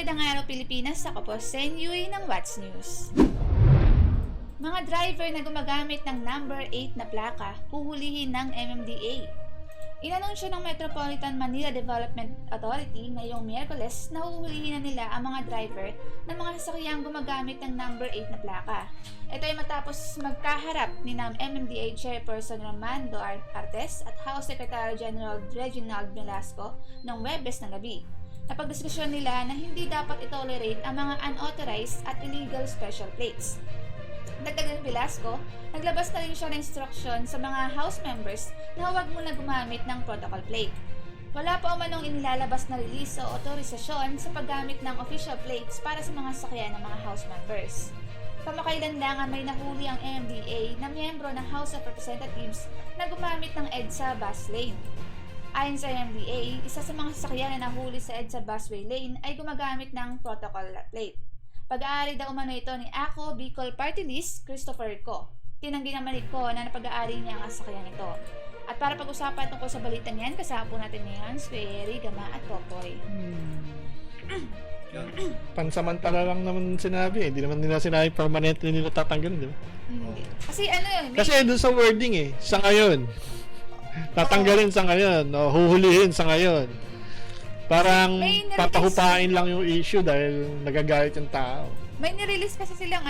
Magandang araw Pilipinas, ako po Sen Yui ng What's News. Mga driver na gumagamit ng number 8 na plaka, huhulihin ng MMDA. Inanunsyo ng Metropolitan Manila Development Authority ngayong Miyerkules na huhulihin na nila ang mga driver ng mga sasakyang gumagamit ng number 8 na plaka. Ito ay matapos magkaharap ni MMDA Chairperson Romando Artes at House Secretary General Reginald Velasco noong Webes ng gabi. Napagdiskusyon nila na hindi dapat itolerate ang mga unauthorized at illegal special plates. Dagdag ng Velasco, naglabas na rin siya ng instruction sa mga House members na huwag muna gumamit ng protocol plate. Wala pa umanong inilalabas na release o otorisasyon sa paggamit ng official plates para sa mga sasakyan ng mga House members. Kamakailan lang may nahuli ang MMDA na miyembro ng House of Representatives na gumamit ng EDSA bus lane. Ayon sa MMDA, isa sa mga sasakyan na nahuli sa EDSA busway lane ay gumagamit ng protocol plate. Pag-aari daw umano ito ni Ako Bicol Party List Christopher Co. Tinanggi naman ni Co na napag-aari niya ang sasakyan ito. At para pag-usapan tungkol sa balitang yan, kasama po natin ngayon si Eri, Gama at Popoy. Pansamantala lang naman sinabi. Hindi naman nila sinabi permanently nila tatanggalin, di ba? Kasi ano yun? Kasi doon sa wording sa ngayon. Tatanggalin sa ngayon, o huhulihin sa ngayon. Parang papahupain lang yung issue dahil nagagalit yung tao. May nirelease kasi silang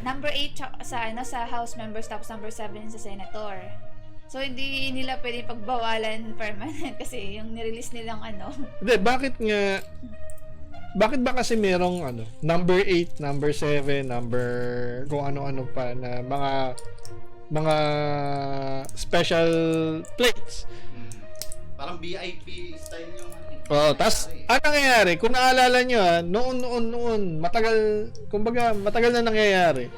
number 8 sa House members tapos number 7 sa Senator. So hindi nila pwedeng pagbawalan permanent kasi yung nirelease nilang Hindi, bakit ba kasi merong number 8, number 7, number kung ano-ano pa na mga special plates. Parang VIP style yung Tas ang nangyayari, kung naalala nyo, noon, matagal na nangyayari.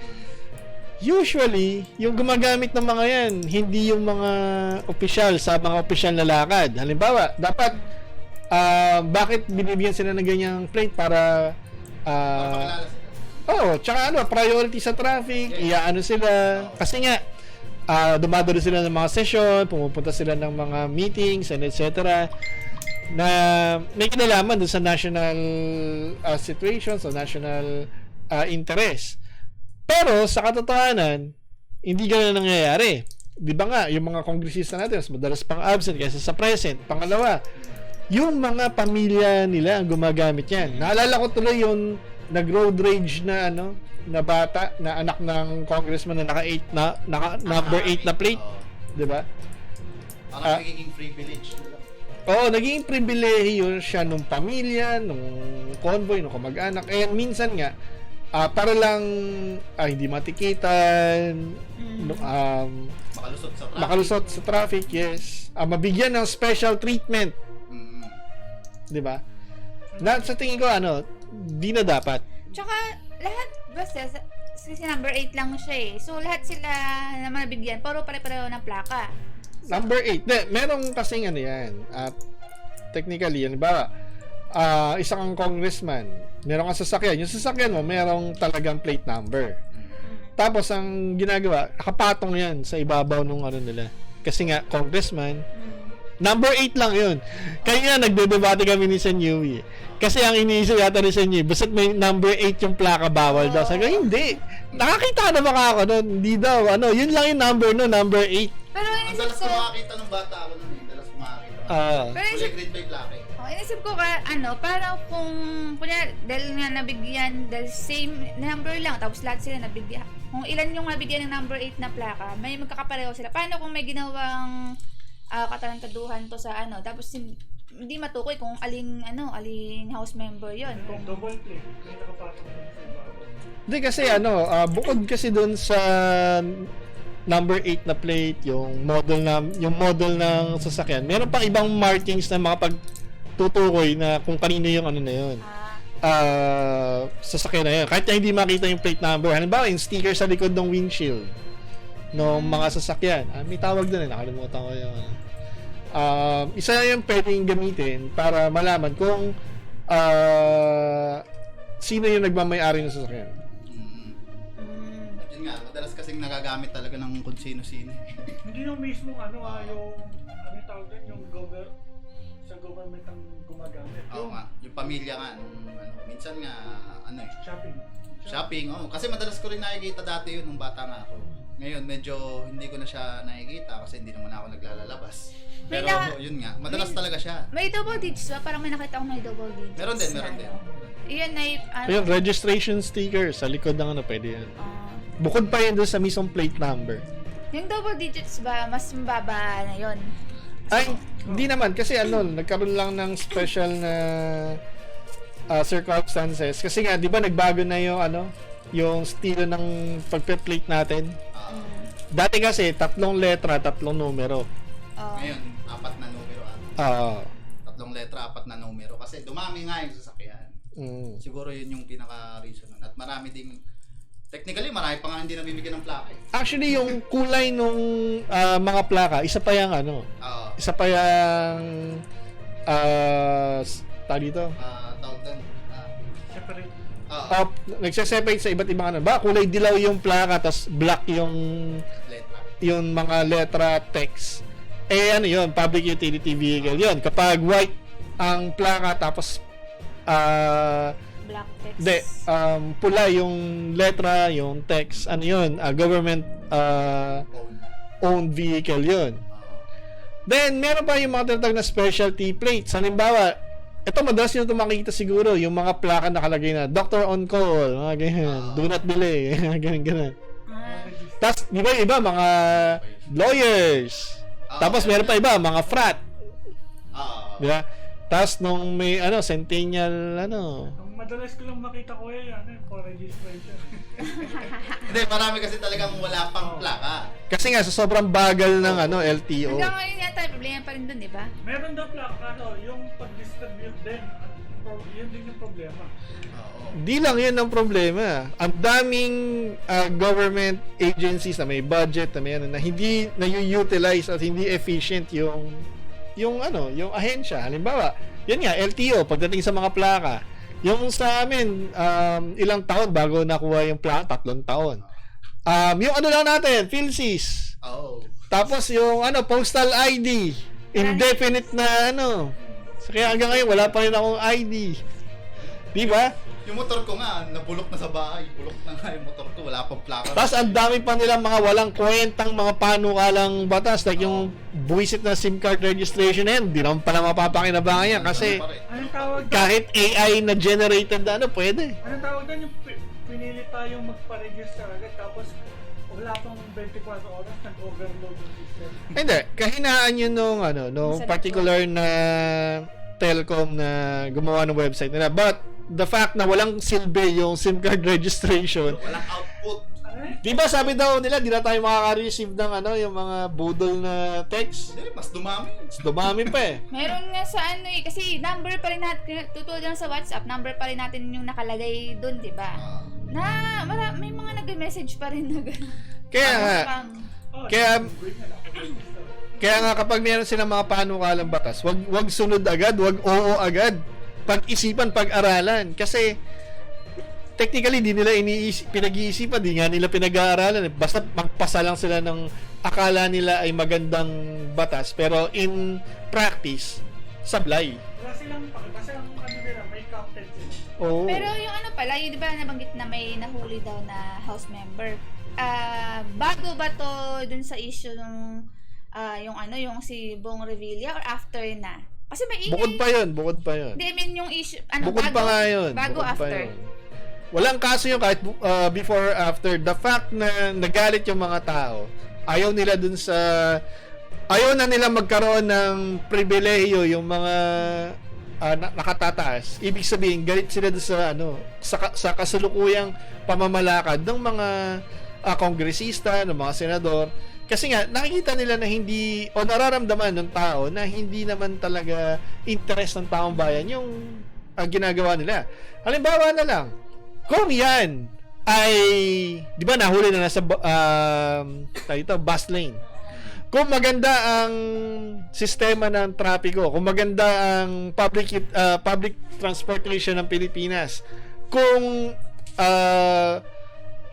Usually, yung gumagamit ng mga yan, hindi yung mga opisyal sa mga opisyal na lakad. Halimbawa, dapat, bakit binibigyan sila ng ganyang plate para, tsaka priority sa traffic, iyaano sila. Kasi nga, dumadalo sila ng mga session, pumupunta sila ng mga meetings, and etc. Na may kinalaman dun sa national situations o national interest. Pero sa katotohanan, hindi ganun nangyayari. Di ba nga, yung mga kongresista natin, mas madalas pang absent kaysa sa present. Pangalawa, yung mga pamilya nila ang gumagamit yan. Naalala ko tuloy yung nag-road rage na na bata na anak ng congressman na number 8 na plate, 'di ba? Parang nagiging privilege nila. Oo, naging pribilehiyo siya nung pamilya, nung convoy, nung kamag-anak. Minsan nga para lang hindi matikitan, makalusot sa traffic, yes. Mabigyan ng special treatment. 'Di ba? Sa tingin ko di na dapat. Tsaka lahat basta kasi number 8 lang siya So lahat sila naman nabigyan pero pare-pareho ng plaka. Number 8. Merong kasing yan. Technically, halimbawa, isa kang congressman, meron kang sasakyan. Yung sasakyan mo, merong talagang plate number. Tapos, ang ginagawa, nakapatong yan sa ibabaw nung nila. Kasi nga, congressman, number 8 lang yun. Kaya nga, nagdedebate kami ni Sen Yui. Kasi ang iniisip yata ni Sen Yui, basta't may number 8 yung plaka, bawal daw. Sabi ko, hindi. Nakakita na ba ako nun? Hindi daw. Yun lang yung number no, number 8. Pero ang dalas ko makakita ng bata ako nun dalas ko makakita. Pero grade by plaque. Inisip ko para kung dahil nga nabigyan, dahil same number lang, tapos lahat sila nabigyan. Kung ilan yung nabigyan ng number 8 na plaka, may magkakapareho sila. Paano kung may ginawang katarantaduhan to sa tapos hindi matukoy kung aling house member yon kung double plate may nakapatong hindi kasi bukod kasi doon sa number 8 na plate, yung model ng sasakyan, meron pang ibang markings na mga pagtutukoy na kung kanino yung na yun. Sasakyan na yun. Kahit na hindi makita yung plate number. Halimbawa, yung sticker sa likod ng windshield ng mga sasakyan. May tawag doon nakalimutan ko yung isa na yung pwedeng gamitin para malaman kung sino yung nagmamay-ari ng sasakyan. At yun nga, madalas kasing nagagamit talaga ng kung sino-sino. Hindi yung mismo yung tawag doon, yung government ang gumagamit. Oo nga, yung pamilya nga, minsan nga, shopping, kasi madalas ko rin nakikita dati yun nung bata nga ako. Ngayon, medyo hindi ko na siya nakikita kasi hindi naman ako naglalabas. Pero yun nga, madalas talaga siya. May double digits ba? Parang may nakita ko may double digits. Meron din. Iyan ay, Yung registration sticker sa likod ng pwede yan. Bukod pa yun doon sa mismong plate number. yung double digits ba, mas mababa na yun? Ay, hindi naman. Kasi nagkaroon lang ng special na circumstances. Kasi nga, di ba nagbago na yung estilo ng pagpe-plate natin. Dati kasi, 3 letra, 3 numero. Ngayon, 4 na numero. 3 letra, 4 na numero. Kasi dumami nga yung sasakyan. Siguro yun yung pinaka-reason nun. At marami ding, technically, marami pa nga hindi nabibigyan ng plaka. Actually, yung kulay nung mga plaka, isa pa yung isa pa yung tawag dito? Tawag doon. Separate. Nagse-separate sa iba't ibang ba? Kulay dilaw yung plaka, tas black yung Letra. yung mga letra text. Yun, public utility vehicle yun. Kapag white ang plaka, tapos Black text. pula yung letra, yung text, yun, government owned vehicle yun. Then, meron pa yung mga tinatawag na specialty plates. Halimbawa, ito madalas nyo ito makikita siguro, yung mga plaka nakalagay na Doctor on call, mga ganyan, do not delay, ganyan. Tapos, di ba iba, mga lawyers. Tapos, meron pa iba, mga frat. Di ba? Tapos, nung may, centennial, Ang madalas ko lang makita ko for registration. Hindi, marami kasi talagang wala pang plaka. Kasi nga, sa sobrang bagal ng LTO. Hanggang ngayon yata, problema pa rin dun, di ba? Meron daw plaka, yung pag-distribute din. Yun din yung problema. Di lang yun ang problema. Ang daming government agencies na may budget na hindi na-utilize at hindi efficient yung ahensya. Halimbawa, yun nga, LTO, pagdating sa mga plaka. Yung sa amin, ilang taon bago nakuha yung plaka? 3 taon. Yung lang natin, PhilSys. Tapos yung postal ID. Indefinite na So, kaya hanggang ngayon, wala pa rin akong ID. Di ba? Yung motor ko nga, nabulok na sa bahay. Bulok na nga yung motor ko, wala pang plaka. Tapos ang dami pa nilang mga walang kwentang mga panukalang batas. Like yung buwisit na SIM card registration na yan, di naman pala mapapakinabangan yan. Kasi Anong tawag doon? kahit AI na generated pwede. Anong tawag doon yung pinili tayong magpa-register agad tapos wala pang 24 oras, nag-overload yung system. Hindi, kahinaan yun nung particular na telecom na gumawa ng website nila. But the fact na walang silbi yung SIM card registration, Walang output. di ba sabi daw nila, di na tayo makaka-receive ng yung mga budol na text? Hindi, mas dumami. Dumami pa eh. Meron nga sa kasi number pa rin natin, tutulad lang sa WhatsApp, number pa rin natin yung nakalagay dun, di ba? May mga nag-message pa rin na gano'n. Kaya nga, kaya nga kapag meron silang mga panukalang batas, wag sunod agad, wag oo agad. Pag-isipan, pag-aralan. Kasi technically di nila pinag-iisipan, di nga nila pinag-aaralan. Basta magpasa lang sila ng akala nila ay magandang batas, pero in practice, sablay. Wala silang kasi ang nila, may captain sila. Oo. Pero yung pala, yung di ba nabanggit na may nahuli daw na house member. Bago ba to dun sa issue nung yung si Bong Revilla or after na? Kasi may ingay. Bukod pa yun. Hindi, I mean yung issue, Bukod bago, pa nga yun. Bago Bukod pa after. yun. Walang kaso yun kahit before or after. The fact na nagalit yung mga tao, ayaw na nila magkaroon ng pribilehiyo yung mga nakatataas. Ibig sabihin, galit sila doon sa kasalukuyang pamamalakad ng mga kongresista, ng mga senador. Kasi nga, nakikita nila na hindi, o nararamdaman ng tao na hindi naman talaga interest ng taong bayan yung ginagawa nila. Halimbawa na lang, kung yan ay, di ba nahuli na nasa bus lane. Kung maganda ang sistema ng trapiko, kung maganda ang public transportation ng Pilipinas, kung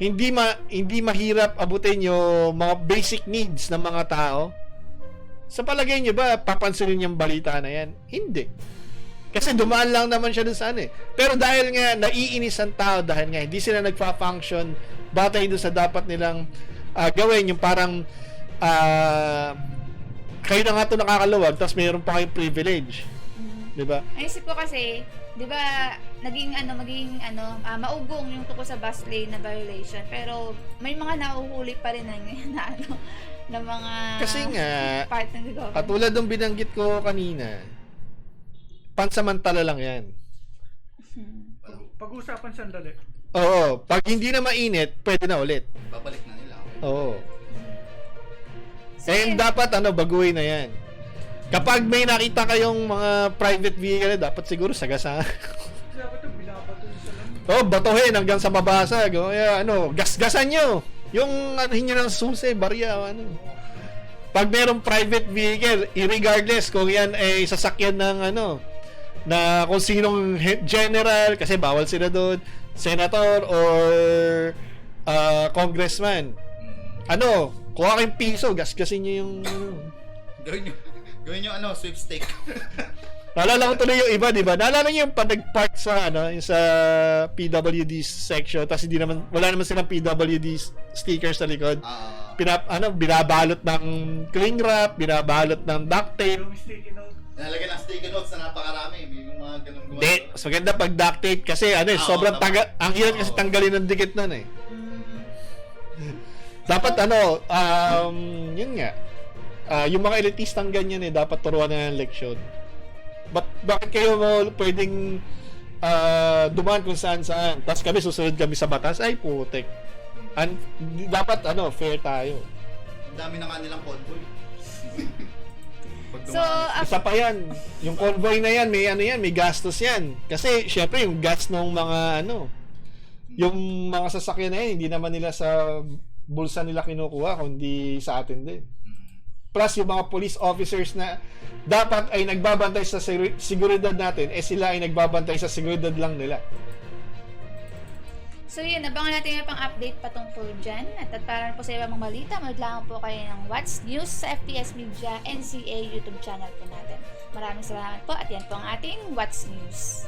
hindi mahirap abutin yung mga basic needs ng mga tao, Sa palagay niyo ba, papansinin yung balita na yan? Hindi. Kasi dumaan lang naman siya dun sa ano eh. Pero dahil nga naiinis ang tao, dahil nga hindi sila nagpa-function batay dun sa dapat nilang gawin, yung parang kayo na nga ito nakakaluwag, tapos mayroon pa kayong privilege. Diba? Naisip ko kasi, di ba, maging maugong yung tungkol sa bus lane na violation, pero may mga nauhuli pa rin na mga Kasi nga, part ng government. katulad ng binanggit ko kanina, pansamantala lang yan. Pag-usapan sandali. Oo, pag hindi na mainit, pwede na ulit. Babalik na nila. Oo. So, And dapat baguhin na yan. Kapag may nakita kayong mga private vehicle, dapat siguro sagasaan. Dapat ito, binabato sa lang. Oh, batuhin hanggang sa mabasag. O gasgasan nyo. Yung hinyo ng susi, barya, Pag merong private vehicle, irregardless kung yan ay sasakyan ng na kung sinong general, kasi bawal sila doon, senator or congressman. Kuha kayong piso, gasgasin nyo yung Gawin nyo sweepstake. Naalala ko tuloy yung iba, di ba? Naalala niyo yung nag-park sa yung sa PWD section, tapos wala naman silang PWD stickers sa likod. Binabalot ng cling wrap, binabalot ng duct tape. Yung sticky note. Nalagyan ng sticky notes na napakarami. May mga ganun gumagawa. Hindi, mas maganda pag duct tape kasi sobrang ang hirap kasi tanggalin ng dikit nun eh. Dapat yun nga. Yung mga elitistang ganyan dapat turuan na ng leksyon. Bakit kayo pwedeng dumaan kung saan-saan? Tapos susunod kami sa batas? Ay, putek. Dapat, fair tayo. Ang dami na nga nilang convoy. So, isa pa yan. Yung convoy na yan, may gastos yan. Kasi, syempre, yung gas ng mga, yung mga sasakyan na yan, hindi naman nila sa bulsa nila kinukuha, kundi sa atin din. Plus yung mga police officers na dapat ay nagbabantay sa seguridad natin, sila ay nagbabantay sa seguridad lang nila. So yun, abangan natin yung pang-update patungkol dyan. At para po sa ibang mga balita, maglangan po kayo ng What's News sa FPS Media NCA YouTube channel po natin. Maraming salamat po at yan po ang ating What's News.